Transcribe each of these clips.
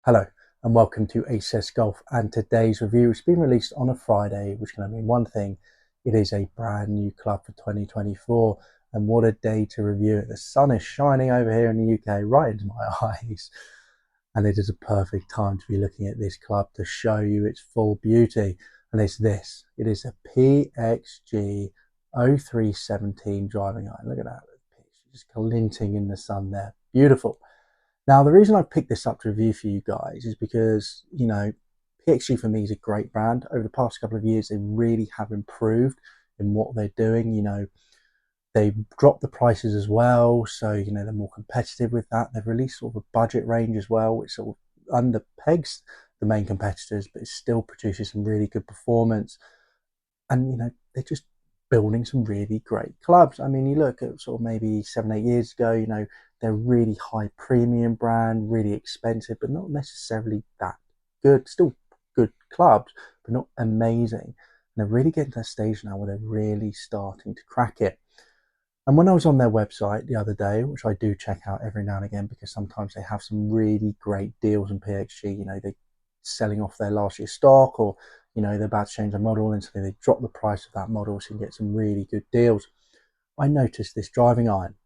Hello and welcome to ACS Golf, and today's review has been released on a Friday, which can only mean one thing. It is a brand new club for 2024, and what a day to review it. The sun is shining over here in the UK right into my eyes, and it is a perfect time to be looking at this club to show you its full beauty. And it's this. It is a PXG 0317 driving iron. Look at that. Just glinting in the sun there. Beautiful. Now, the reason I picked this up to review for you guys is because, PXG for me is a great brand. Over the past couple of years, they really have improved in what they're doing. They dropped the prices as well. So, they're more competitive with that. They've released sort of a budget range as well, which sort of underpegs the main competitors, but it still produces some really good performance. And, they're just building some really great clubs. I mean, you look at sort of maybe 7, 8 years ago, they're really high premium brand, really expensive, but not necessarily that good. Still good clubs, but not amazing. And they're really getting to that stage now where they're really starting to crack it. And when I was on their website the other day, which I do check out every now and again because sometimes they have some really great deals in PXG, they're selling off their last year's stock, or they're about to change a model, and so they drop the price of that model so you can get some really good deals. I noticed this driving iron,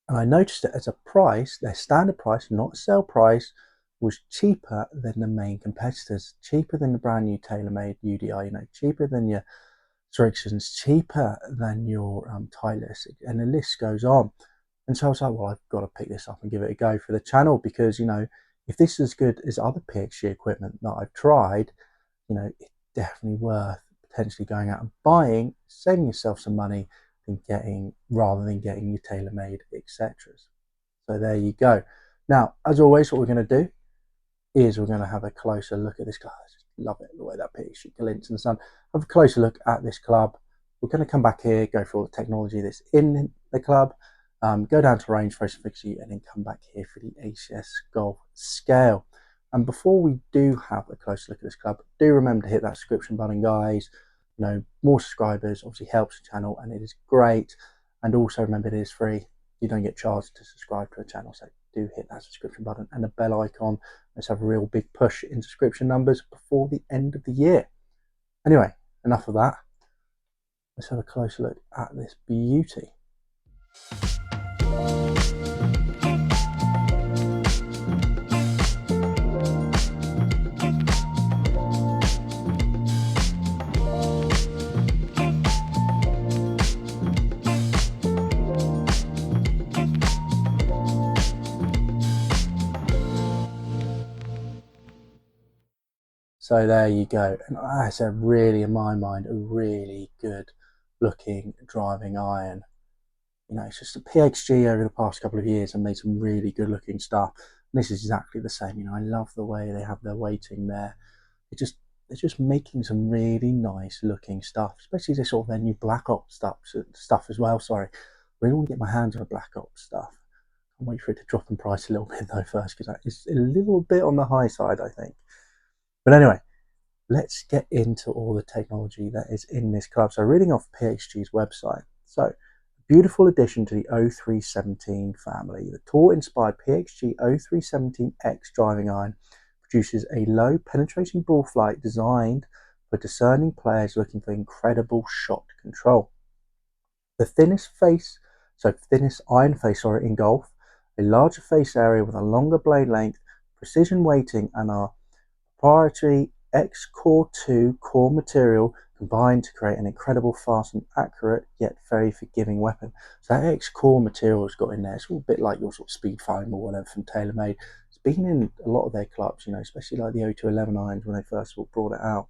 and I noticed it as a price, their standard price, not a sale price, was cheaper than the main competitors, cheaper than the brand new TaylorMade UDI, cheaper than your Strixons, cheaper than your Titleist, and the list goes on. And so I was like, well, I've got to pick this up and give it a go for the channel because, if this is as good as other PXG equipment that I've tried, it's definitely worth potentially going out and buying, saving yourself some money rather than getting your TaylorMade, etc. So there you go. Now, as always, what we're going to do is we're going to have a closer look at this club. I just love it, the way that PXG glints in the sun. Have a closer look at this club. We're going to come back here, go through all the technology that's in the club, go down to range, race and fixture, and then come back here for the ACS Golf scale. And before we do have a closer look at this club, do remember to hit that subscription button, guys. More subscribers obviously helps the channel, and it is great. And also remember, it is free. You don't get charged to subscribe to the channel, so do hit that subscription button and the bell icon. Let's have a real big push in subscription numbers before the end of the year. Anyway, enough of that. Let's have a closer look at this beauty. So there you go. And that's a really, in my mind, a really good looking driving iron. It's just a PXG over the past couple of years and made some really good looking stuff. And this is exactly the same. I love the way they have their weighting there. They're just making some really nice looking stuff, especially this sort of their new Black Ops stuff as well. Sorry, I really want to get my hands on a Black Ops stuff. I'll wait for it to drop in price a little bit though first, because that is a little bit on the high side, I think. But anyway, let's get into all the technology that is in this club. So reading off PXG's website. So beautiful addition to the 0317 family. The tour-inspired PXG 0317X driving iron produces a low penetrating ball flight designed for discerning players looking for incredible shot control. The thinnest iron face in golf, a larger face area with a longer blade length, precision weighting, and our proprietary X-Core 2 core material combined to create an incredible, fast and accurate yet very forgiving weapon. So that X-Core material has got in there. It's all a bit like your sort of speed foam or whatever from TaylorMade. It's been in a lot of their clubs, especially like the 0211 irons when they first brought it out.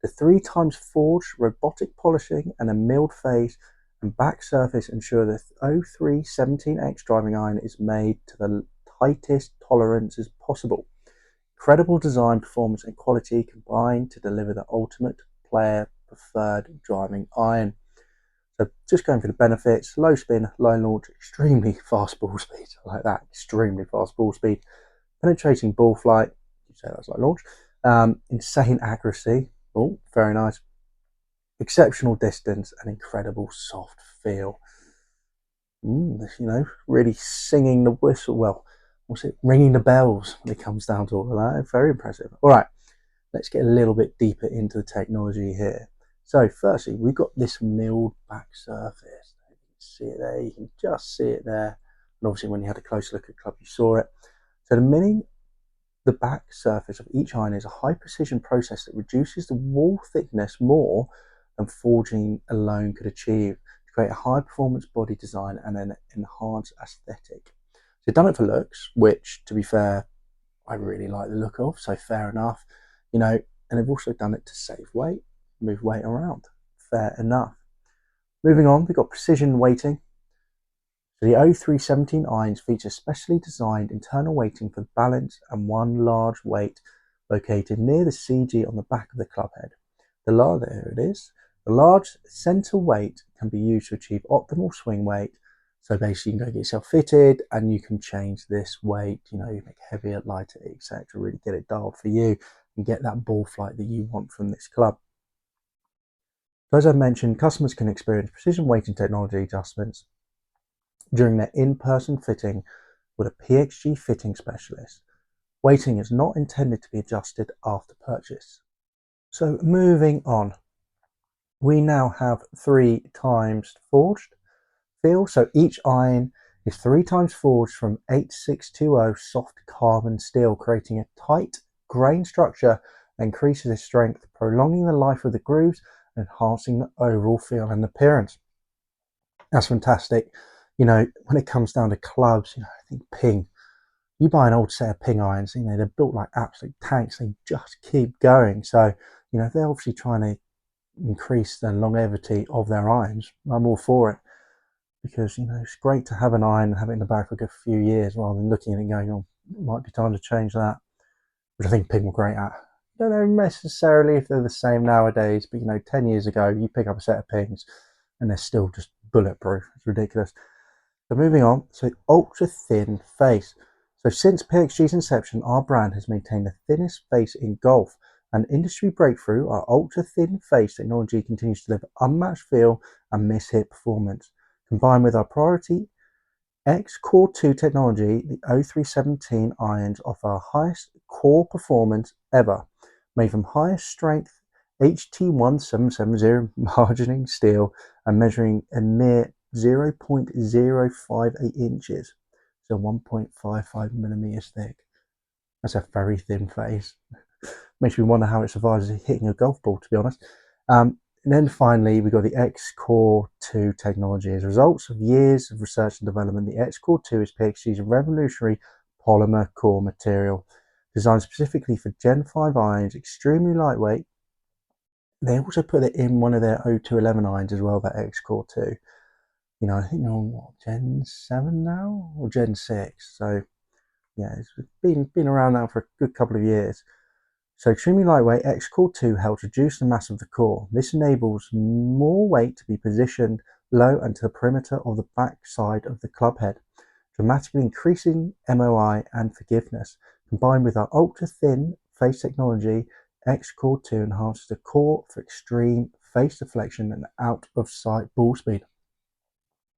The 3x forged robotic polishing and a milled face and back surface ensure the 0317X driving iron is made to the tightest tolerances possible. Incredible design, performance and quality combined to deliver the ultimate player preferred driving iron. So just going for the benefits: low spin, low launch, extremely fast ball speed. I like that, extremely fast ball speed. Penetrating ball flight, you say that's like launch. Insane accuracy, oh very nice. Exceptional distance and incredible soft feel. Really singing the whistle. Well, what's it, ringing the bells when it comes down to all of that. Very impressive. All right, let's get a little bit deeper into the technology here. So firstly, we've got this milled back surface. You can see it there, you can just see it there. And obviously when you had a close look at the club, you saw it. So the milling the back surface of each iron is a high precision process that reduces the wall thickness more than forging alone could achieve to create a high performance body design and an enhanced aesthetic. So they've done it for looks, which to be fair, I really like the look of, so fair enough, you know, and they've also done it to save weight, move weight around, fair enough. Moving on, we've got precision weighting. So the 0317 irons feature specially designed internal weighting for balance and one large weight located near the CG on the back of the club head. There it is. The large center weight can be used to achieve optimal swing weight. So basically you can go get yourself fitted and you can change this weight, you know, you make heavier, lighter, etc. Really get it dialed for you and get that ball flight that you want from this club. So as I mentioned, customers can experience precision weighting technology adjustments during their in-person fitting with a PXG fitting specialist. Weighting is not intended to be adjusted after purchase. So moving on, we now have 3 times forged feel. So each iron is 3 times forged from 8620 soft carbon steel, creating a tight grain structure that increases its strength, prolonging the life of the grooves and enhancing the overall feel and appearance. That's fantastic. You know, when it comes down to clubs, you know, I think Ping, you buy an old set of Ping irons, you know, they're built like absolute tanks. They just keep going. So, you know, if they're obviously trying to increase the longevity of their irons, I'm all for it. Because, you know, it's great to have an iron and have it in the bag for a good few years rather than looking at it and going, oh, it might be time to change that, which I think Ping were great at. I don't know necessarily if they're the same nowadays, but, you know, 10 years ago, you pick up a set of Pings and they're still just bulletproof. It's ridiculous. So moving on, so ultra thin face. So since PXG's inception, our brand has maintained the thinnest face in golf. An industry breakthrough, our ultra thin face technology continues to deliver unmatched feel and miss-hit performance. Combined with our priority X Core 2 technology, the 0317 irons offer our highest core performance ever, made from highest strength HT1770 margining steel and measuring a mere 0.058 inches, so 1.55 millimeters thick. That's a very thin face. Makes me wonder how it survives hitting a golf ball, to be honest. And then finally, we've got the X-Core 2 technology. As a result of years of research and development, the X-Core 2 is PXG's revolutionary polymer core material. Designed specifically for Gen 5 irons, extremely lightweight. They also put it in one of their 0211 irons as well, that X-Core 2. You know, I think they're on what, Gen 7 now? Or Gen 6. So, yeah, it's been around now for a good couple of years. So extremely lightweight, X-Core 2 helps reduce the mass of the core. This enables more weight to be positioned low and to the perimeter of the back side of the club head, dramatically increasing MOI and forgiveness. Combined with our ultra-thin face technology, X-Core 2 enhances the core for extreme face deflection and out-of-sight ball speed.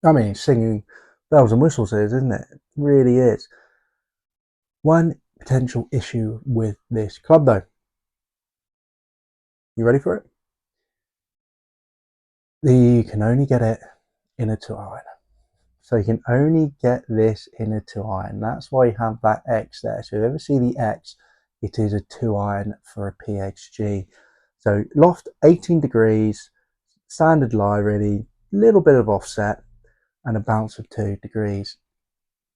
I mean, singing bells and whistles is, isn't it? It really is. One potential issue with this club though. You ready for it? You can only get it in a 2 iron. So you can only get this in a 2 iron. That's why you have that X there. So if you ever see the X, it is a 2 iron for a PXG. So loft 18 degrees, standard lie really, little bit of offset and a bounce of 2 degrees.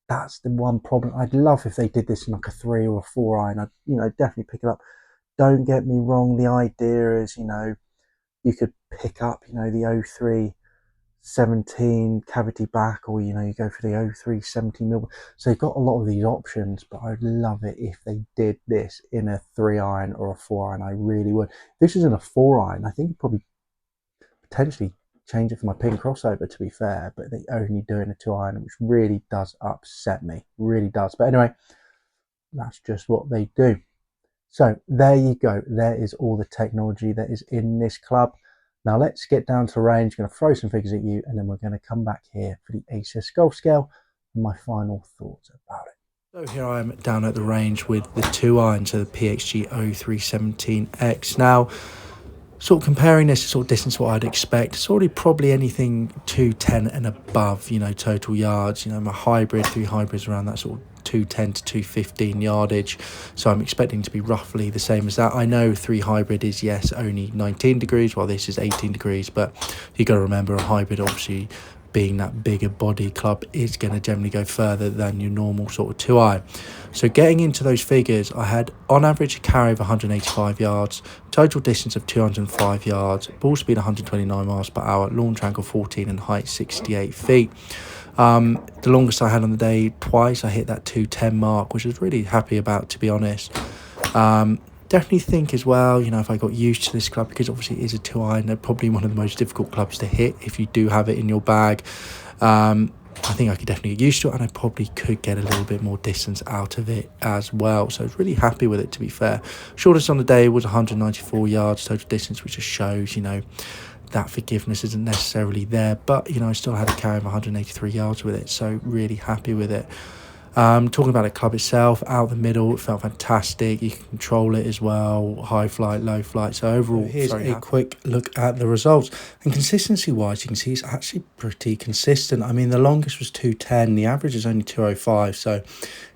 That's the one problem. I'd love if they did this in like a 3 or a 4 iron. I'd, you know, definitely pick it up. Don't get me wrong. The idea is, you know, you could pick up, you know, the 0317 cavity back, or, you know, you go for the 0317 mil. So you've got a lot of these options, but I'd love it if they did this in a 3 iron or a 4 iron. I really would. If this is in a 4 iron, I think you'd probably potentially change it for my pin crossover, to be fair, but they only do it in a 2 iron, which really does upset me. Really does. But anyway, that's just what they do. So there you go. There is all the technology that is in this club. Now let's get down to range. I'm going to throw some figures at you, and then we're going to come back here for the ACES golf scale and my final thoughts about it. So here I am down at the range with the 2-iron, so the PXG 0317X. Now, sort of comparing this to sort of distance what I'd expect, it's already probably anything 210 and above, total yards. My hybrid, 3 hybrids around that sort of 210 to 215 yardage. So I'm expecting to be roughly the same as that. I know 3 hybrid is, yes, only 19 degrees, while this is 18 degrees, but you got to remember a hybrid obviously being that bigger body club is going to generally go further than your normal sort of 2-iron. So getting into those figures, I had on average a carry of 185 yards, total distance of 205 yards, ball speed 129 miles per hour, launch angle 14 and height 68 feet. The longest I had on the day, twice I hit that 210 mark, which I was really happy about, to be honest. Definitely think as well, if I got used to this club, because obviously it is a 2-iron, they're probably one of the most difficult clubs to hit if you do have it in your bag. I think I could definitely get used to it, and I probably could get a little bit more distance out of it as well. So I was really happy with it, to be fair. Shortest on the day was 194 yards total distance, which just shows, that forgiveness isn't necessarily there. But, I still had a carry of 183 yards with it, so really happy with it. Talking about the club itself, out the middle, it felt fantastic. You can control it as well, high flight, low flight. So overall, here's a quick look at the results. And consistency-wise, you can see it's actually pretty consistent. I mean, the longest was 210. The average is only 205. So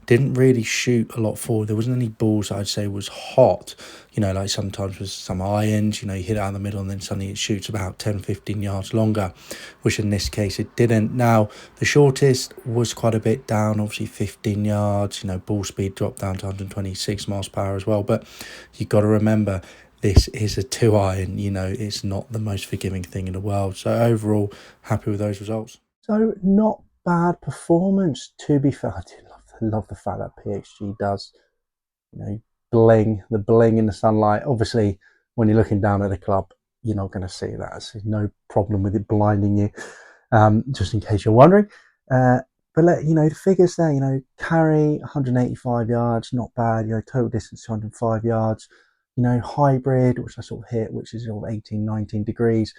didn't really shoot a lot forward. There wasn't any balls that I'd say was hot. Like sometimes with some irons, you hit it out in the middle and then suddenly it shoots about 10, 15 yards longer, which in this case it didn't. Now, the shortest was quite a bit down, obviously 15 yards. Ball speed dropped down to 126 miles per hour as well. But you got to remember, this is a 2-iron. It's not the most forgiving thing in the world. So overall, happy with those results. So not bad performance, to be fair. I do love the fact that PXG does, the bling in the sunlight. Obviously, when you're looking down at the club, you're not going to see that. So no problem with it blinding you, just in case you're wondering. But the figures there, carry 185 yards, not bad. Total distance 205 yards. Hybrid, which I sort of hit, which is sort of 18, 19 degrees.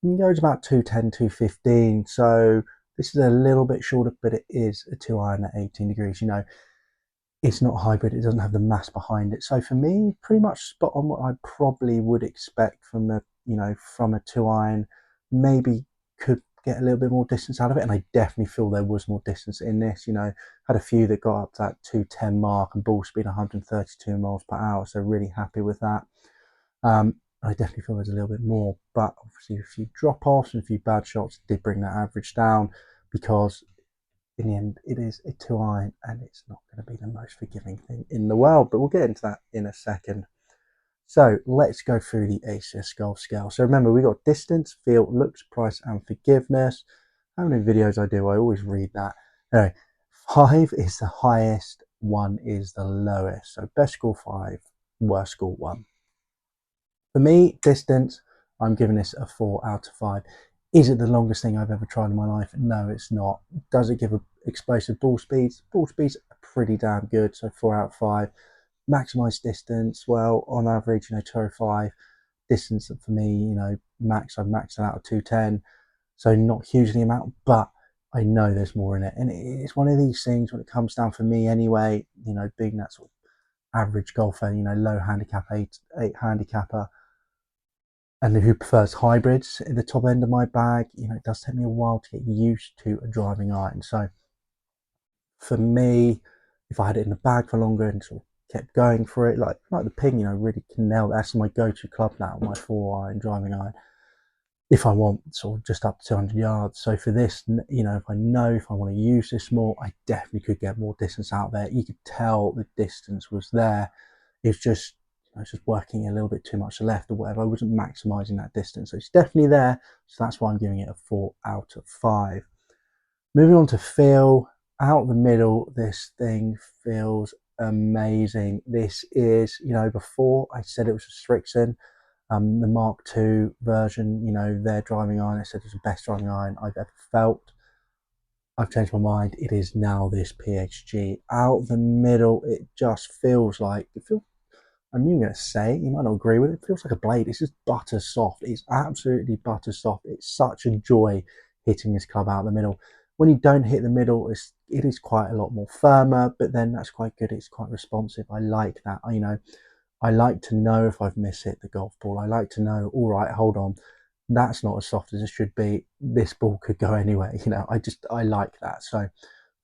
It goes about 210, 215. So this is a little bit shorter, but it is a 2-iron at 18 degrees. It's not hybrid. It doesn't have the mass behind it. So for me, pretty much spot on what I probably would expect from from a 2-iron. Maybe could get a little bit more distance out of it, and I definitely feel there was more distance in this. Had a few that got up to that 210 mark and ball speed 132 miles per hour. So really happy with that. I definitely feel there's a little bit more, but obviously a few drop-offs and a few bad shots did bring that average down, because in the end it is a 2-iron and it's not going to be the most forgiving thing in the world, but we'll get into that in a second. So let's go through the ACS golf scale. So remember, we got distance, feel, looks, price, and forgiveness. How many videos I do, I always read that. Anyway, 5 is the highest, 1 is the lowest. So best score 5, worst score 1. For me, distance, I'm giving this a 4 out of 5. Is it the longest thing I've ever tried in my life? No, it's not. Does it give a explosive ball speeds? Ball speeds are pretty damn good, so 4 out of 5. Maximise distance, well, on average, 205. Distance for me, I've maxed it out at 210. So not hugely amount, but I know there's more in it. And it's one of these things when it comes down for me anyway, being that sort of average golfer, low handicap, eight handicapper, and who prefers hybrids at the top end of my bag, it does take me a while to get used to a driving iron. So for me, if I had it in the bag for longer and sort of kept going for it, like the Ping, really can nail that. That's my go-to club now, my 4-iron driving iron, if I want sort of just up to 200 yards. So for this, if I want to use this more, I definitely could get more distance out there. You could tell the distance was there. It's just I was just working a little bit too much left or whatever. I wasn't maximizing that distance. So it's definitely there. So that's why I'm giving it a 4 out of 5. Moving on to feel, out the middle, this thing feels amazing. This is, before I said it was a Strixon, the Mark II version, their driving iron, I said it was the best driving iron I've ever felt. I've changed my mind. It is now this PXG. Out the middle, it just feels like, I'm even going to say, you might not agree with it, it feels like a blade. It's just butter soft. It's absolutely butter soft. It's such a joy hitting this club out the middle. When you don't hit the middle, it is quite a lot more firmer, but then that's quite good. It's quite responsive. I like that. I like to know if I've mishit the golf ball. I like to know, all right, hold on, that's not as soft as it should be. This ball could go anywhere. I like that. So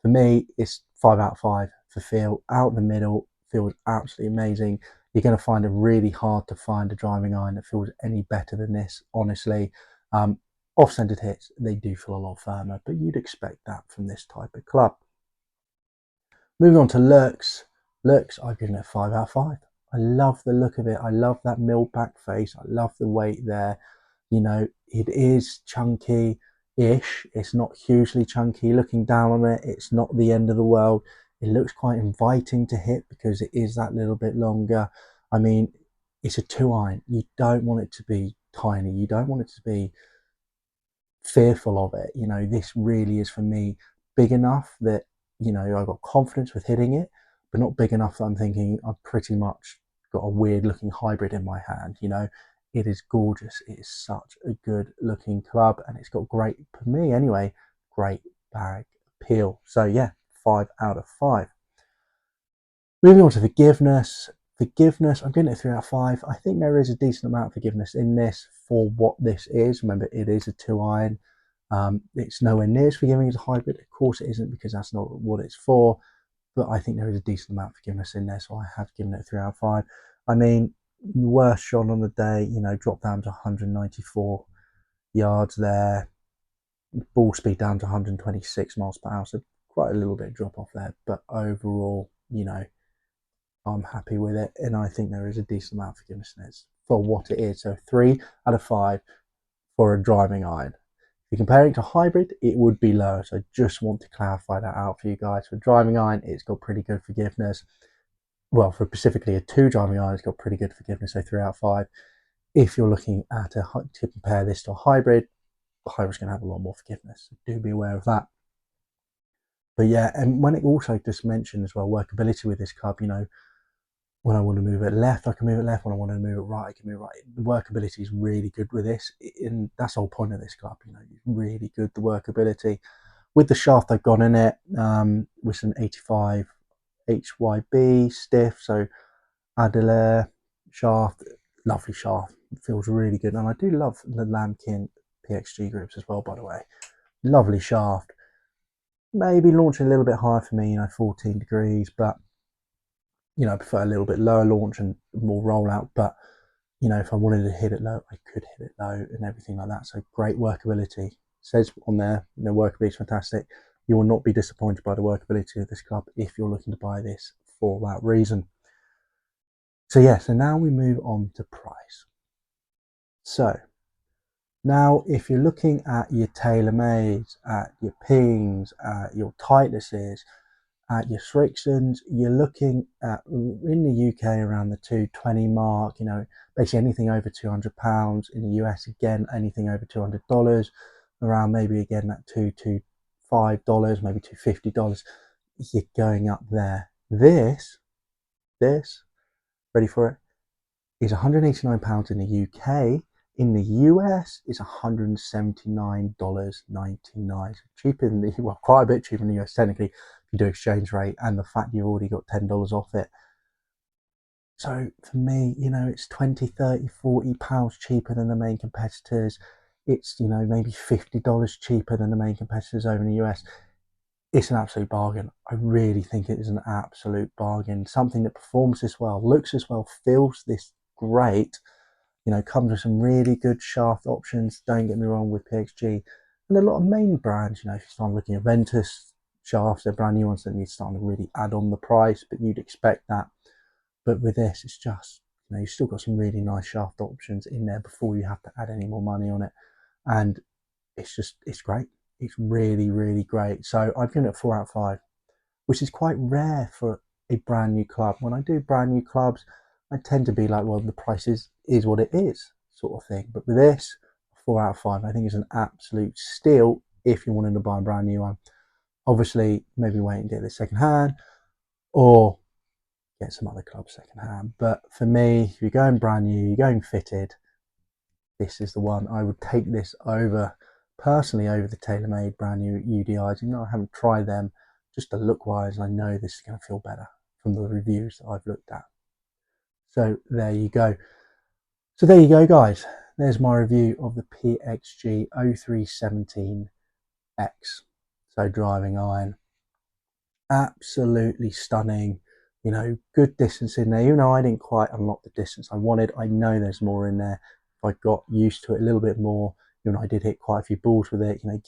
for me, it's 5 out of 5 for feel. Out in the middle, feels absolutely amazing. You're going to find it really hard to find a driving iron that feels any better than this, honestly. Um, Off-centered hits, they do feel a lot firmer, but you'd expect that from this type of club. Moving on to Lurks. Lurks, I've given it 5 out of 5. I love the look of it. I love that milled back face. I love the weight there. It is chunky-ish. It's not hugely chunky. Looking down on it, it's not the end of the world. It looks quite inviting to hit because it is that little bit longer. I mean, it's a 2-iron. You don't want it to be tiny. You don't want it to be fearful of it. This really is for me big enough that, I've got confidence with hitting it, but not big enough that I'm thinking I've pretty much got a weird looking hybrid in my hand. It is gorgeous. It is such a good looking club, and it's got great, for me anyway, great bag appeal. So yeah, 5 out of 5. Moving on to forgiveness. Forgiveness, I'm giving it 3 out of 5. I think there is a decent amount of forgiveness in this for what this is. Remember, it is a 2-iron. It's nowhere near as forgiving as a hybrid. Of course it isn't, because that's not what it's for. But I think there is a decent amount of forgiveness in there, so I have given it 3 out of 5. I mean, worst shot on the day, drop down to 194 yards there. Ball speed down to 126 miles per hour. So quite a little bit of drop off there. But overall, I'm happy with it, and I think there is a decent amount of forgiveness in it for what it is. So 3 out of 5 for a driving iron. If you're comparing it to hybrid, it would be lower. So I just want to clarify that out for you guys. For driving iron, it's got pretty good forgiveness. Well, for specifically a 2 driving iron, it's got pretty good forgiveness. So 3 out of 5. If you're looking at to compare this to a hybrid, the hybrid's going to have a lot more forgiveness. So do be aware of that. But yeah, and when it also just mentioned as well, workability with this club, when I want to move it left, I can move it left. When I want to move it right, I can move it right. The workability is really good with this, and that's the whole point of this club. Really good, the workability. With the shaft I've got in it, with some 85 HYB stiff, so Adelair shaft, lovely shaft. It feels really good, and I do love the Lambkin PXG groups as well, by the way. Lovely shaft. Maybe launching a little bit higher for me, 14 degrees, but I prefer a little bit lower launch and more rollout. But if I wanted to hit it low, I could hit it low and everything like that. So great workability. It says on there, workability is fantastic. You will not be disappointed by the workability of this club if you're looking to buy this for that reason. So yeah, so now we move on to price. So now, if you're looking at your TaylorMades, at your Pings, at your Titleists, at your Srixons, you're looking at, in the UK, around the 220 mark, basically anything over £200. In the US, again, anything over $200, around maybe again that $225, maybe $250, you're going up there. This, ready for it, is £189 in the UK. In the US, it's $179.99. Cheaper than well, quite a bit cheaper in the US technically, if you do exchange rate, and the fact you've already got $10 off it. So for me, it's 20, 30, 40 pounds cheaper than the main competitors. It's, maybe $50 cheaper than the main competitors over in the US. It's an absolute bargain. I really think it is an absolute bargain. Something that performs this well, looks as well, feels this great, comes with some really good shaft options. Don't get me wrong with PXG. And a lot of main brands, if you start looking at Ventus shafts, they're brand new ones that need starting to really add on the price, but you'd expect that. But with this, it's just, you've still got some really nice shaft options in there before you have to add any more money on it. And it's great. It's really, really great. So I've given it 4 out of 5, which is quite rare for a brand new club. When I do brand new clubs, I tend to be like, well, the price is what it is, sort of thing. But with this, 4 out of 5, I think it's an absolute steal if you're wanting to buy a brand new one. Obviously, maybe wait and get this second hand, or get some other clubs second hand. But for me, if you're going brand new, you're going fitted, this is the one. I would take this over personally over the TaylorMade brand new UDIs. Even though I haven't tried them, just the look wise, I know this is going to feel better from the reviews that I've looked at. So there you go. So there you go, guys. There's my review of the PXG 0317X. So driving iron, absolutely stunning. You know, good distance in there. Even though I didn't quite unlock the distance I wanted, I know there's more in there. If I got used to it a little bit more, you know, I did hit quite a few balls with it. You know,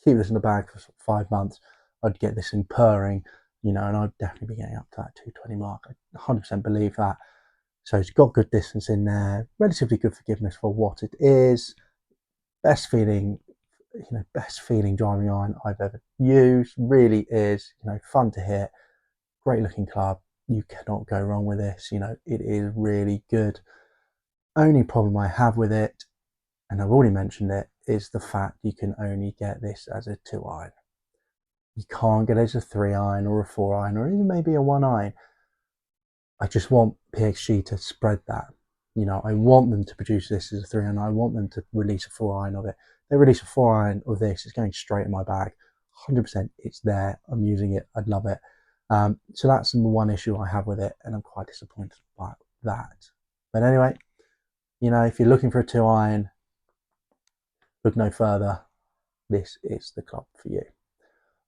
keep this in the bag for 5 months, I'd get this thing purring, you know, and I'd definitely be getting up to that 220 mark. I 100% believe that. So it's got good distance in there, relatively good forgiveness for what it is. Best feeling, you know, best feeling driving iron I've ever used. Really is, you know, fun to hit, great looking club. You cannot go wrong with this. You know, it is really good. Only problem I have with it, and I've already mentioned it, is the fact you can only get this as a 2 iron. You can't get it as a 3 iron or a 4 iron or even maybe a 1 iron. I just want PXG to spread that. You know, I want them to produce this as a 3 iron. I want them to release a 4 iron of it. They release a 4 iron of this, it's going straight in my bag. 100%, it's there. I'm using it. I'd love it. So that's the one issue I have with it, and I'm quite disappointed about that. But anyway, you know, if you're looking for a 2 iron, look no further. This is the club for you.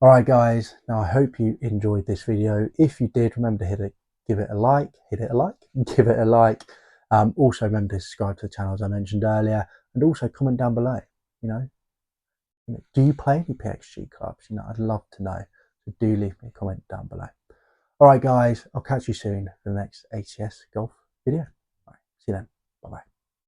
All right, guys. Now I hope you enjoyed this video. If you did, remember to give it a like, give it a like. Also remember to subscribe to the channel as I mentioned earlier, and also comment down below. You know, do you play any PXG clubs? You know, I'd love to know. So do leave me a comment down below. All right, guys. I'll catch you soon for the next ACS golf video. All right, see you then. Bye bye.